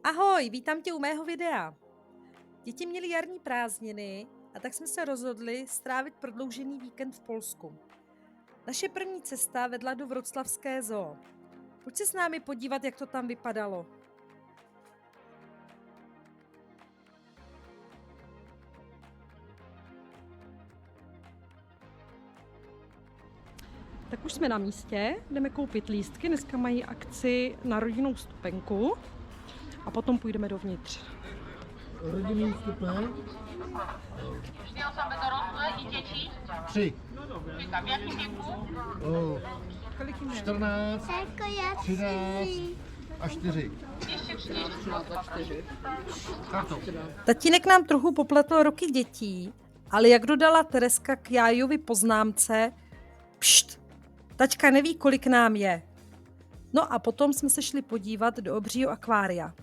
Ahoj, vítám tě u mého videa. Děti měly jarní prázdniny a tak jsme se rozhodli strávit prodloužený víkend v Polsku. Naše první cesta vedla do Vroclavské zoo. Pojď se s námi podívat, jak to tam vypadalo. Tak už jsme na místě, jdeme koupit lístky, dneska mají akci na rodinnou vstupenku a potom půjdeme dovnitř. Rodinný vstupenek? Dvě osoby dorosłe i dzieci? 3. W jakim wieku? 14, 13 a 4. 230 Kartou. Tatínek nám trochu popletl roky dětí, ale jak dodala Tereska k Jájovi poznámce, pšt, taťka neví, kolik nám je. No a potom jsme se šli podívat do obřího akvária.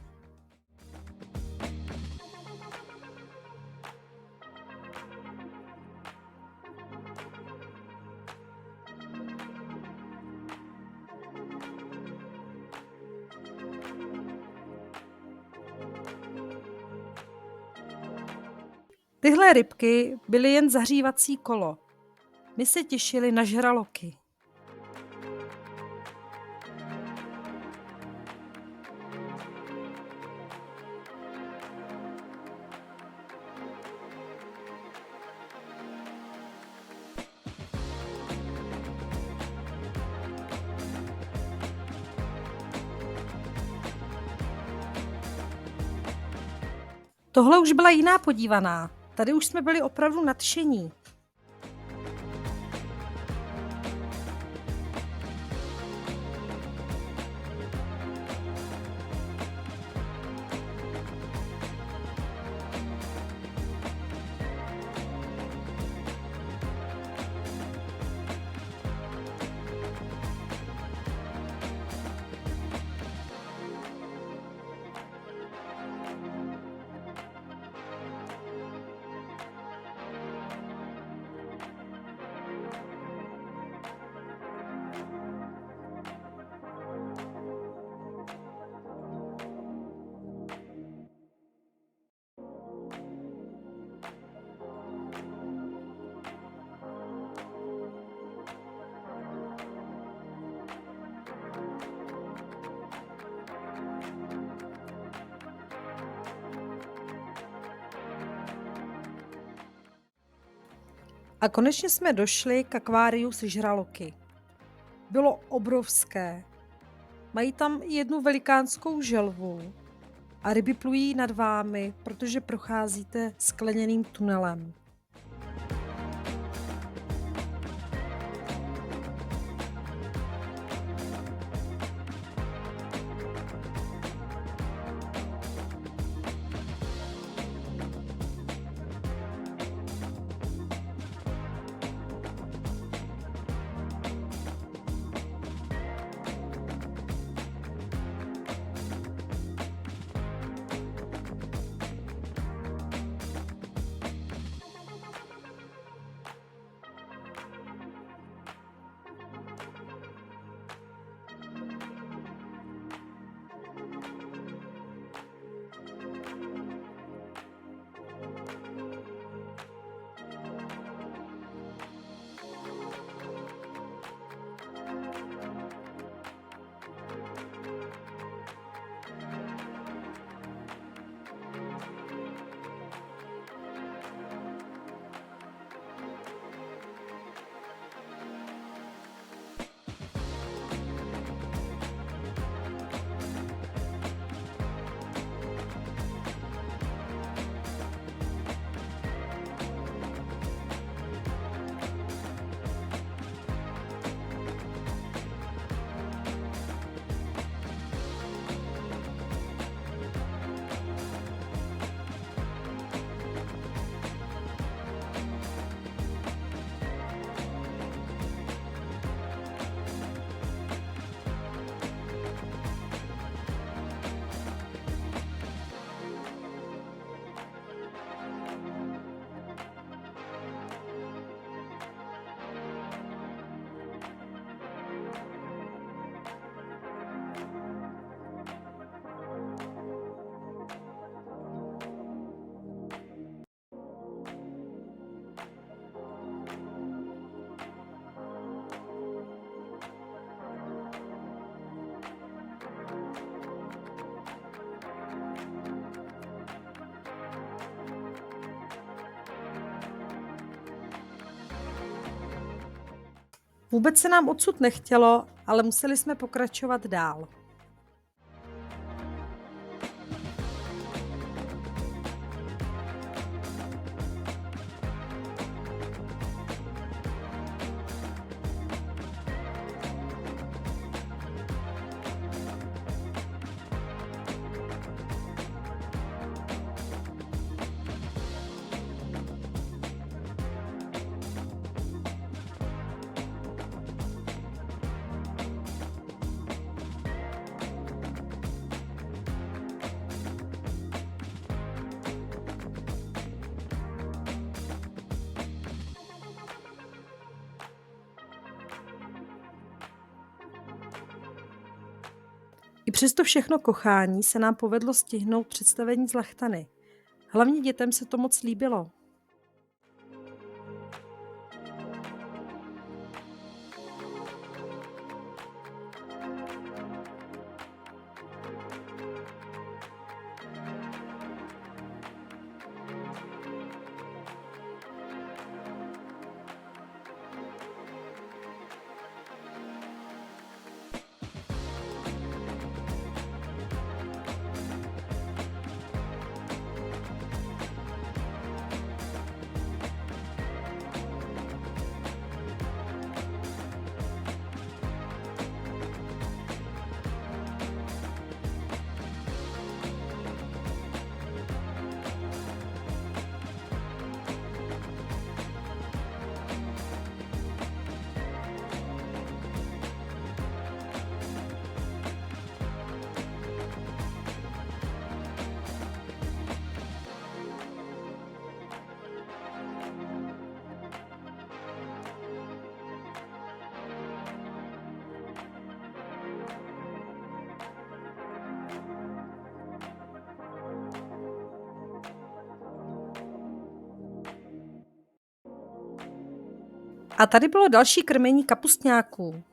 Tyhle rybky byly jen zahřívací kolo. My se těšili na žraloky. Tohle už byla jiná podívaná. Tady už jsme byli opravdu nadšení. A konečně jsme došli k akváriu se žraloky. Bylo obrovské. Mají tam jednu velikánskou želvu a ryby plují nad vámi, protože procházíte skleněným tunelem. Vůbec se nám odsud nechtělo, ale museli jsme pokračovat dál. I přesto všechno kochání se nám povedlo stihnout představení z Lachtany. Hlavně dětem se to moc líbilo. A tady bylo další krmení kapustňáků.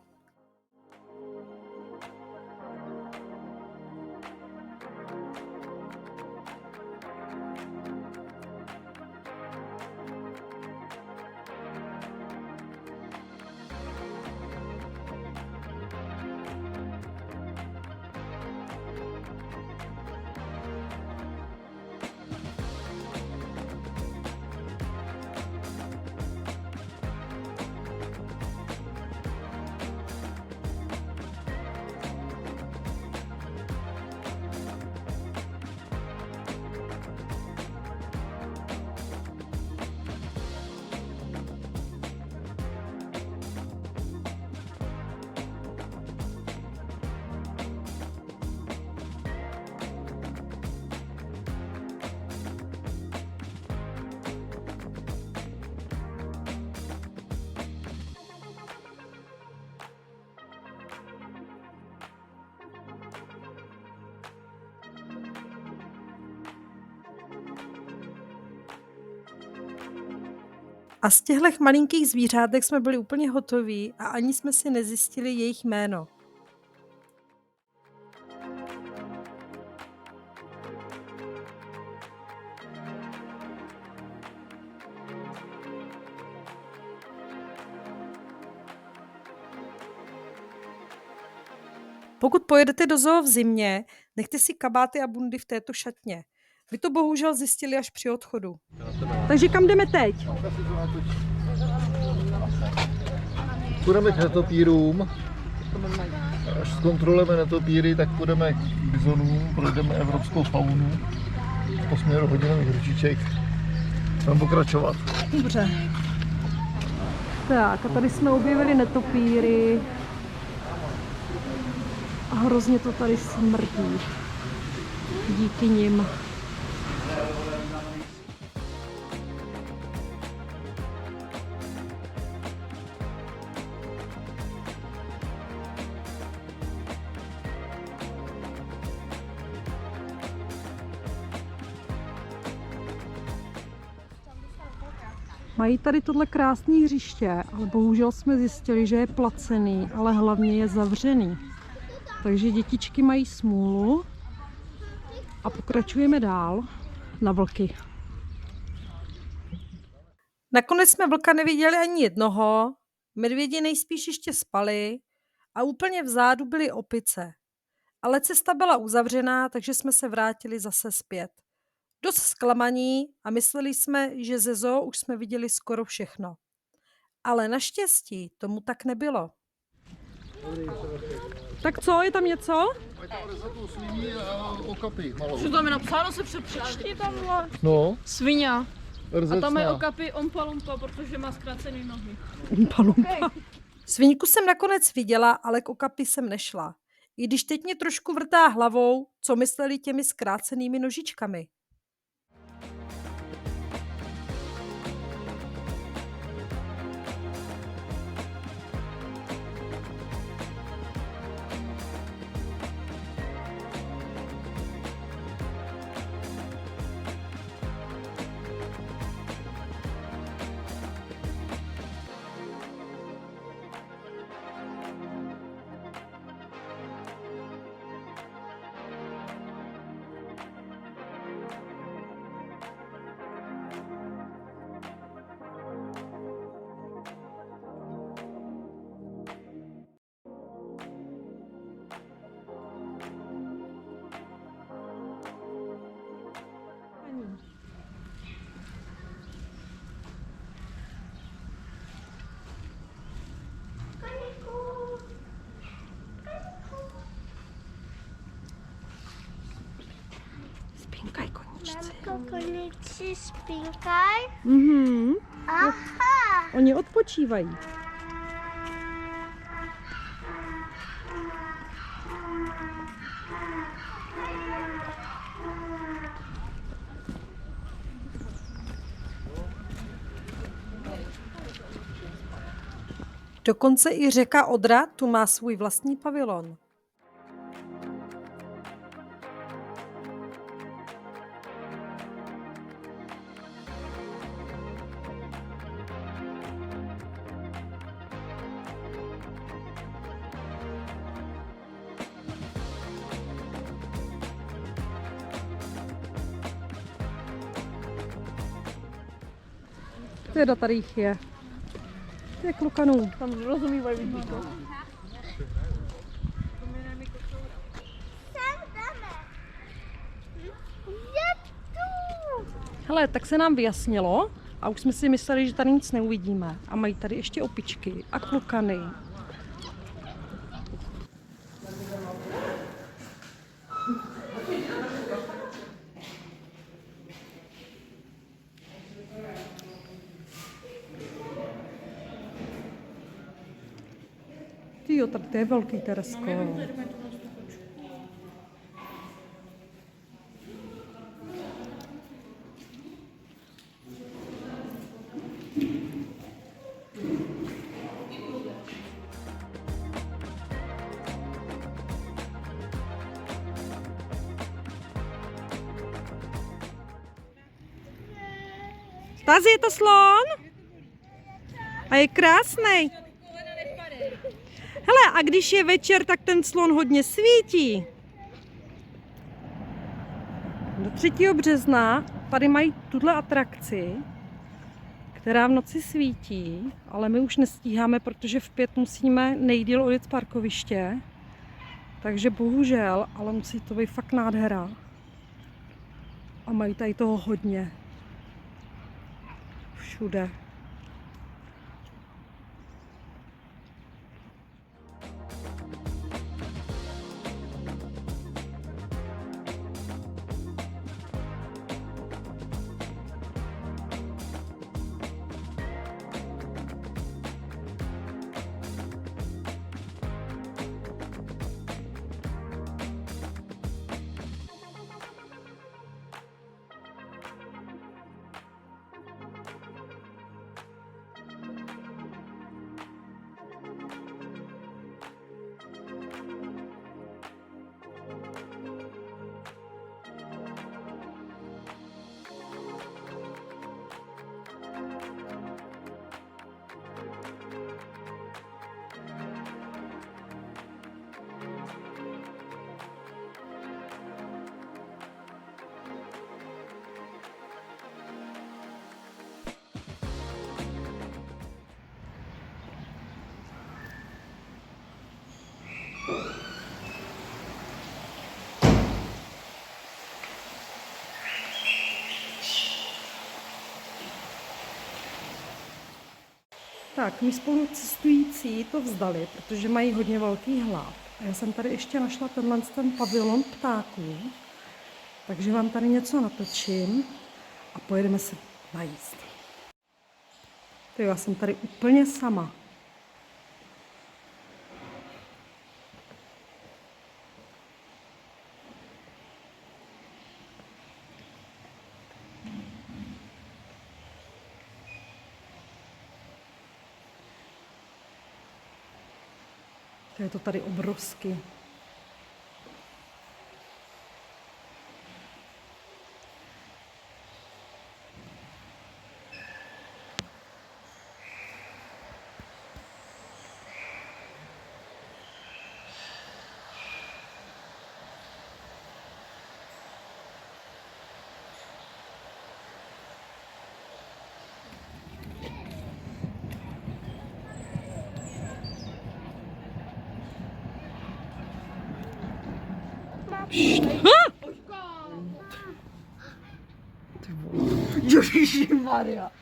A z těchto malinkých zvířátek jsme byli úplně hotoví a ani jsme si nezjistili jejich jméno. Pokud pojedete do zoo v zimě, nechte si kabáty a bundy v této šatně. Vy to bohužel zjistili až při odchodu. Takže kam jdeme teď? Půjdeme k netopírům. Až zkontrolujeme netopíry, tak půjdeme k bizonům, projdeme evropskou faunu po směru hodinových ručiček. Budeme pokračovat. Dobře. Tak a tady jsme objevili netopíry. A hrozně to tady smrdí. Díky nim. Mají tady tohle krásné hřiště, ale bohužel jsme zjistili, že je placený, ale hlavně je zavřený. Takže dětičky mají smůlu a pokračujeme dál na vlky. Nakonec jsme vlka neviděli ani jednoho. Medvědi nejspíš ještě spali a úplně vzadu byly opice. Ale cesta byla uzavřená, takže jsme se vrátili zase zpět. Dost zklamaní a mysleli jsme, že ze zoo už jsme viděli skoro všechno. Ale naštěstí tomu tak nebylo. Tak co, je tam něco? Mají tam rezatou sviní a okapy malou. Co tam je napsáno, se přečti tam, vole. No, Svině. A tam je rzecná. okapy Ompa Lumpa, protože má zkrácený nohy. Palumpa. Sviňku jsem nakonec viděla, ale k okapi jsem nešla. I když teď mě trošku vrtá hlavou, co mysleli těmi zkrácenými nožičkami. Spinkaj, koníčci. Mamko, koníčci spinkaj. Mhm. Aha. Oni odpočívají. Dokonce i řeka Odra tu má svůj vlastní pavilon. Teda tady jich je. Je klukanů. Tam rozumívají vidíko. Sem jdeme. Je tu. Hele, tak se nám vyjasnilo a už jsme si mysleli, že tady nic neuvidíme. A mají tady ještě opičky a klukany. Tyjo, tady to je velký Teresko. Tazi, je to slon? A je krásný. Hele, a když je večer, tak ten slon hodně svítí. Do 3. března tady mají tuhle atrakci, která v noci svítí, ale my už nestíháme, protože v 5 musíme nejdýl odjet z parkoviště. Takže bohužel, ale musí to být fakt nádhera. A mají tady toho hodně. Všude. Tak, my spolucestující to vzdali, protože mají hodně velký hlad. A já jsem tady ještě našla ten pavilon ptáků, takže vám tady něco natočím a pojedeme se najíst. Já jsem tady úplně sama. Je to tady obrovský. Ježišimaria.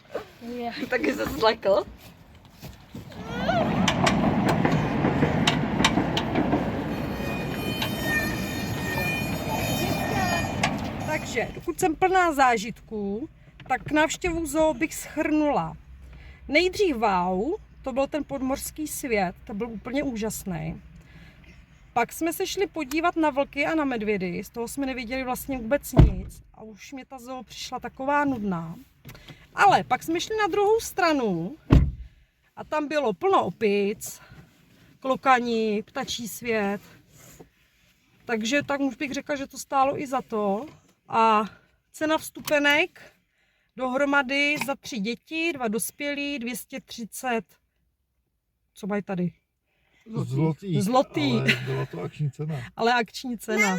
Taky se zlekl. Takže, dokud jsem plná zážitků, tak návštěvu zoo bych shrnula. Nejdřív wow, to byl ten podmořský svět, to byl úplně úžasný. Pak jsme se šli podívat na vlky a na medvědy, z toho jsme neviděli vlastně vůbec nic a už mě ta zoo přišla taková nudná. Ale pak jsme šli na druhou stranu a tam bylo plno opic, klokani, ptačí svět. Takže tak už bych řekla, že to stálo i za to. A cena vstupenek dohromady za 3 děti, 2 dospělí, 230. Co mají tady? Zlotý. Ale byla to akční cena. Ale akční cena.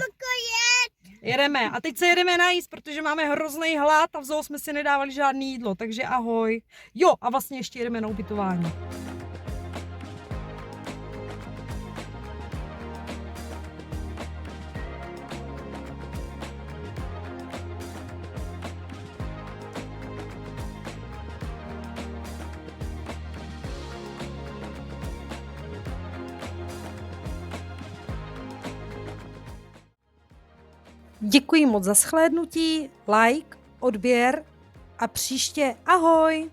Jedeme. A teď se jedeme najíst, protože máme hrozný hlad a v zoo jsme si nedávali žádné jídlo, takže ahoj. Jo, a vlastně ještě jedeme na ubytování. Děkuji moc za shlédnutí, like, odběr a příště ahoj!